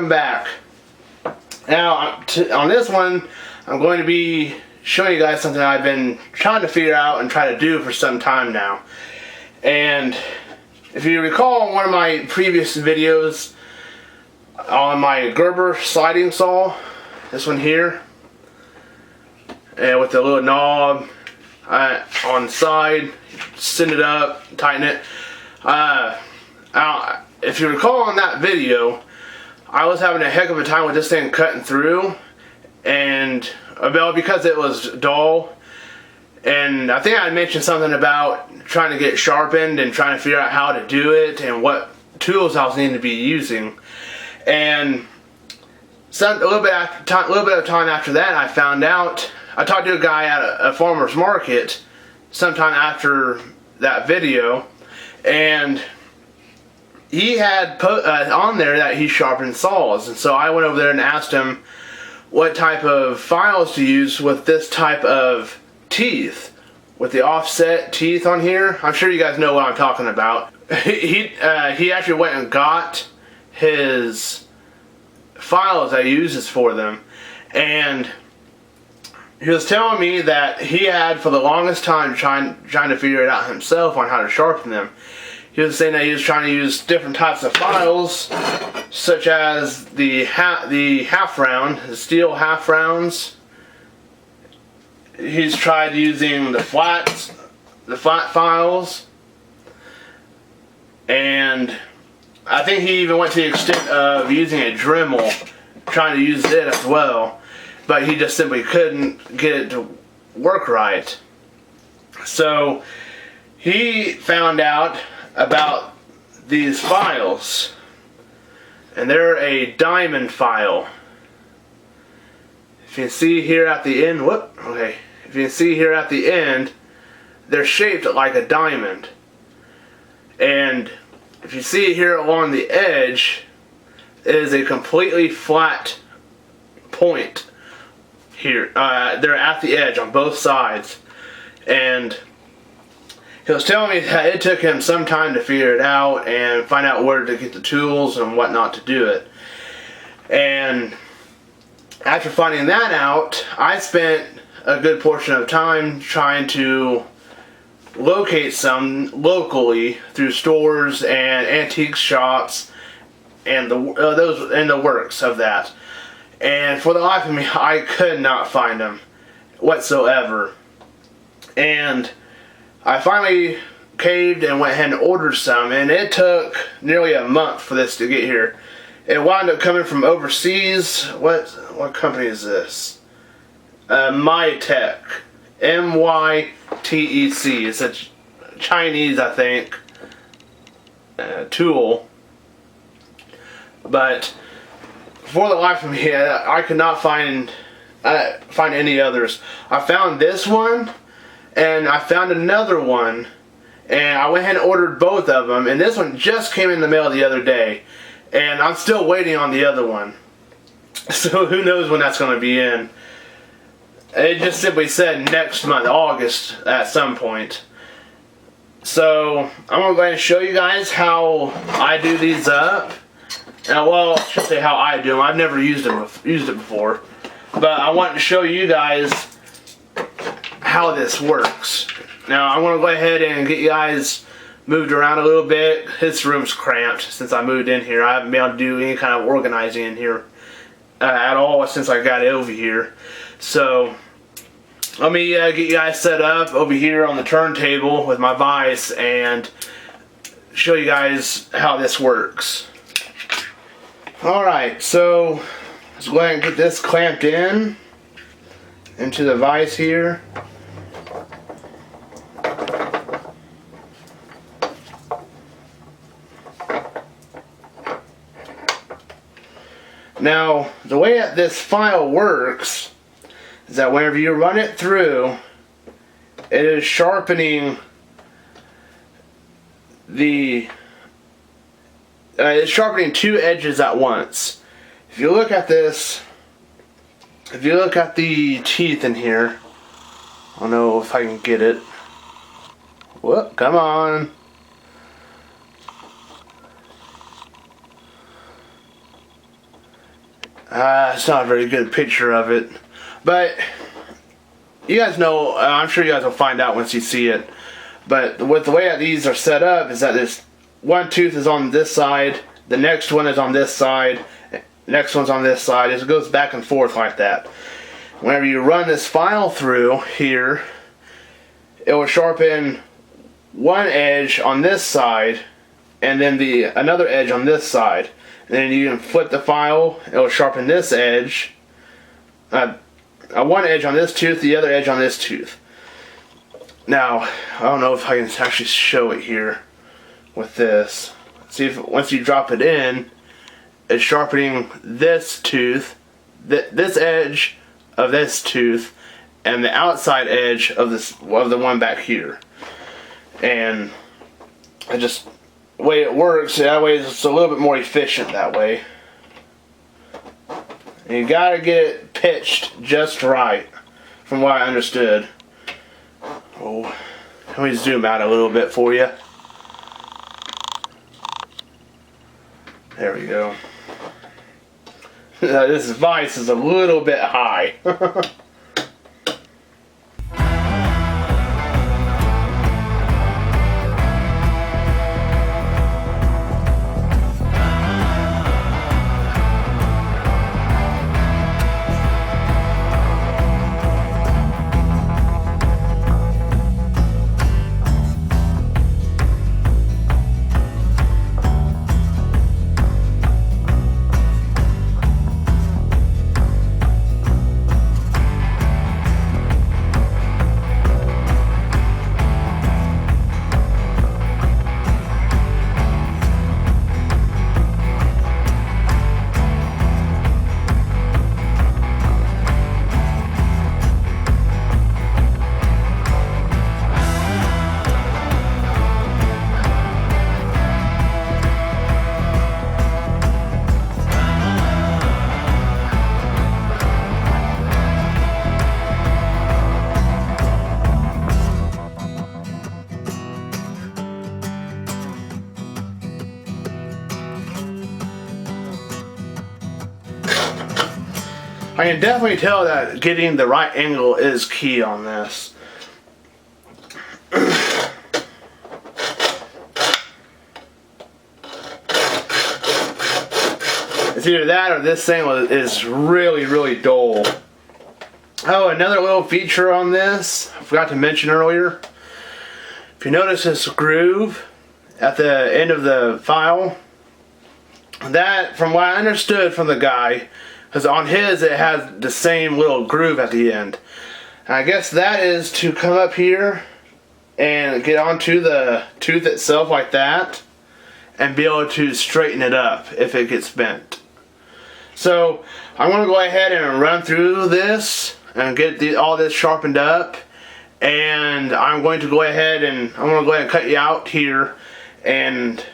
welcome back. Now on this one, I'm going to be showing you guys something I've been trying to figure out and try to do for some time now. And if you recall in one of my previous videos on my Gerber sliding saw, this one here, and with the little knob on the side, send it up, tighten it. If you recall on that video, I was having a heck of a time with this thing cutting through, and well, because it was dull. And I think I mentioned something about trying to get it sharpened and trying to figure out how to do it and what tools I was needing to be using. And a little bit of time after that, I found out, I talked to a guy at a farmer's market sometime after that video, and he had put on there that he sharpened saws. And so I went over there and asked him what type of files to use with this type of teeth, with the offset teeth on here. I'm sure you guys know what I'm talking about. He actually went and got his files that he uses for them, and he was telling me that he had for the longest time trying to figure it out himself on how to sharpen them. He was saying that he was trying to use different types of files, such as the half round, the steel half rounds. He's tried using the flat files, and I think he even went to the extent of using a Dremel, trying to use it as well, but he just simply couldn't get it to work right. So he found out about these files, and they're a diamond file. If you can see here at the end, if you can see here at the end, they're shaped like a diamond. And if you see here along the edge, it is a completely flat point here. They're at the edge on both sides. And he was telling me that it took him some time to figure it out and find out where to get the tools and whatnot to do it. And after finding that out, I spent a good portion of time trying to locate some locally through stores and antique shops and the works of that. And for the life of me, I could not find them whatsoever. And I finally caved and went ahead and ordered some, and it took nearly a month for this to get here. It wound up coming from overseas. What company is this? Mytech. M-Y-T-E-C. It's a Chinese, I think, tool. But for the life of me, I could not find any others. I found this one, and I found another one, and I went ahead and ordered both of them, and this one just came in the mail the other day, and I'm still waiting on the other one. So who knows when that's going to be in. It just simply said next month, August, at some point. So I'm going to go ahead and show you guys how I do these up. Well, I should say how I do them. I've never used it before, but I want to show you guys how this works. Now I'm going to go ahead and get you guys moved around a little bit. This room's cramped since I moved in here. I haven't been able to do any kind of organizing in here at all since I got over here. So let me get you guys set up over here on the turntable with my vise and show you guys how this works. Alright, so let's go ahead and get this clamped into the vise here. Now, the way that this file works is that whenever you run it through, it is sharpening it's sharpening two edges at once. If you look at this, if you look at the teeth in here, I don't know if I can get it. Whoop, come on. It's not a very good picture of it, but you guys know, I'm sure you guys will find out once you see it. But with the way that these are set up is that this one tooth is on this side, the next one is on this side, next one's on this side. It goes back and forth like that. Whenever you run this file through here, it will sharpen one edge on this side and then another edge on this side. And then you can flip the file, it will sharpen this edge, one edge on this tooth, the other edge on this tooth. Now, I don't know if I can actually show it here with this. See if once you drop it in, it's sharpening this tooth, this edge of this tooth, and the outside edge of the one back here. And it just, the way it works, that way it's a little bit more efficient that way. And you gotta get it pitched just right, from what I understood. Oh, let me zoom out a little bit for you. There we go. This vise is a little bit high. I can definitely tell that getting the right angle is key on this. It's either that or this thing is really, really dull. Oh, another little feature on this, I forgot to mention earlier. If you notice this groove at the end of the file, that, from what I understood from the guy, because on his it has the same little groove at the end. And I guess that is to come up here and get onto the tooth itself like that and be able to straighten it up if it gets bent. So I'm going to go ahead and run through this and get all this sharpened up, and I'm going to go ahead and cut you out here, and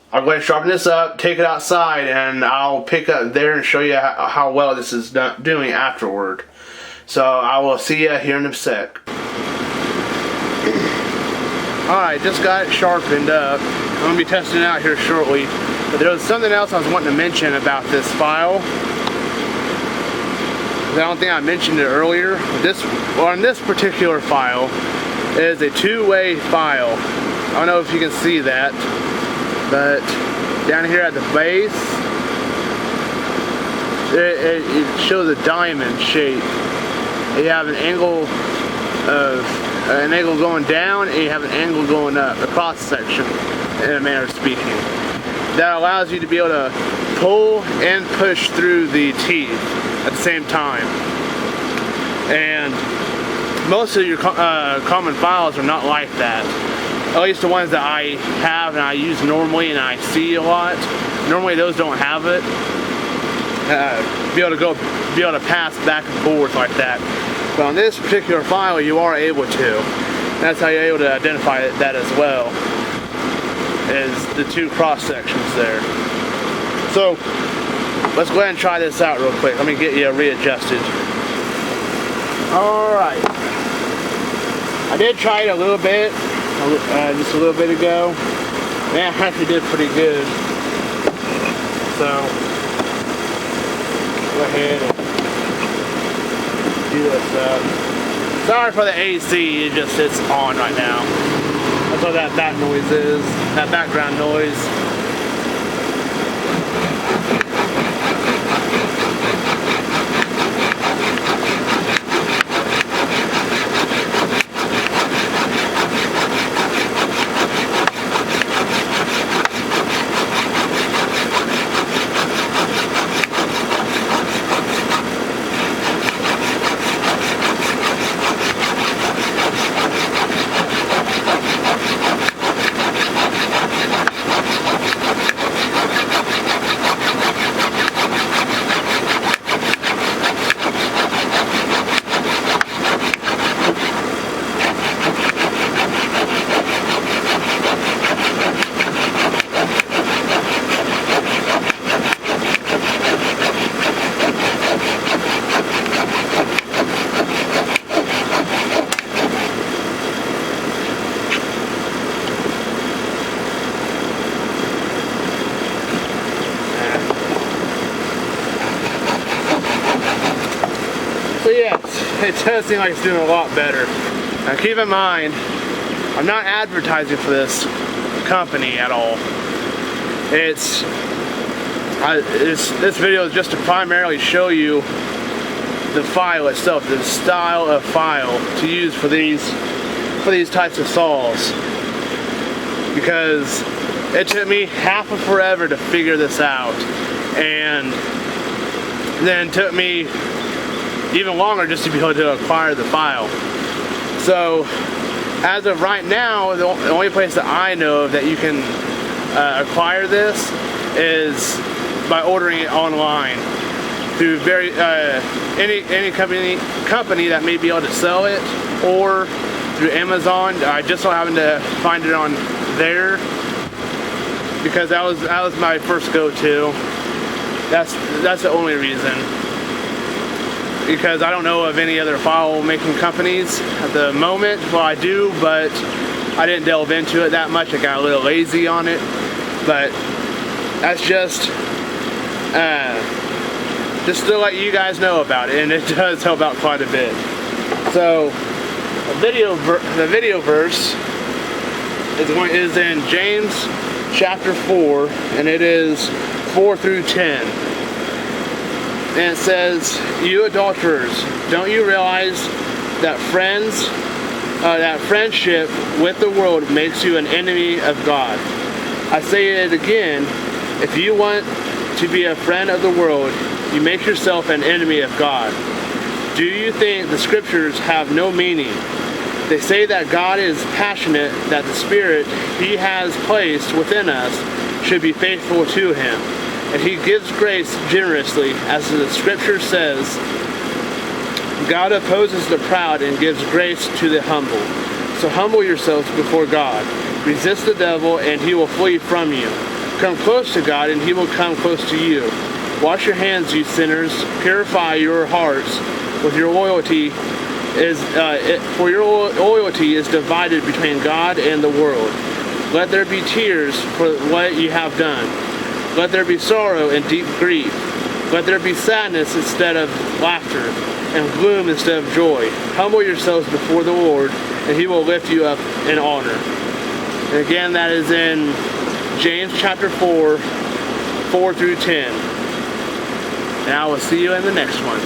I'll go ahead and sharpen this up, take it outside, and I'll pick up there and show you how well this is doing afterward. So I will see you here in a sec. Alright, just got it sharpened up. I'm going to be testing it out here shortly. But there was something else I was wanting to mention about this file. I don't think I mentioned it earlier. On this particular file, it is a two-way file. I don't know if you can see that, but down here at the base, it shows a diamond shape. You have an angle going down, and you have an angle going up, a cross section, in a manner of speaking. That allows you to be able to pull and push through the teeth at the same time. And most of your common files are not like that. At least the ones that I have and I use normally and I see a lot. Normally those don't have it. Be able to pass back and forth like that. But on this particular file, you are able to. That's how you're able to identify that as well, is the two cross sections there. So let's go ahead and try this out real quick. Let me get you readjusted. Alright. I did try it a little bit, just a little bit ago. Man, I actually did pretty good. So go ahead and do this up. Sorry for the AC, it's on right now. That's what that noise is, that background noise. So yeah, it does seem like it's doing a lot better. Now keep in mind, I'm not advertising for this company at all. This video is just to primarily show you the file itself, the style of file to use for these types of saws. Because it took me half of forever to figure this out, and then took me even longer just to be able to acquire the file. So as of right now, the only place that I know of that you can acquire this is by ordering it online through any company that may be able to sell it, or through Amazon. I just so happened to find it on there because that was my first go-to. That's the only reason. Because I don't know of any other file making companies at the moment. Well, I do, but I didn't delve into it that much. I got a little lazy on it. But that's just to let you guys know about it, and it does help out quite a bit. So the video verse is in James chapter 4, and it is 4 through 10. And it says, "You adulterers, don't you realize that friendship with the world makes you an enemy of God? I say it again, if you want to be a friend of the world, you make yourself an enemy of God. Do you think the scriptures have no meaning? They say that God is passionate, that the Spirit He has placed within us should be faithful to Him. And He gives grace generously, as the scripture says, God opposes the proud and gives grace to the humble. So humble yourselves before God. Resist the devil and he will flee from you. Come close to God and He will come close to you. Wash your hands, you sinners. Purify your hearts. For your loyalty is divided between God and the world. Let there be tears for what you have done. Let there be sorrow and deep grief. Let there be sadness instead of laughter, and gloom instead of joy. Humble yourselves before the Lord, and He will lift you up in honor." And again, that is in James chapter 4, 4 through 10. And I will see you in the next one.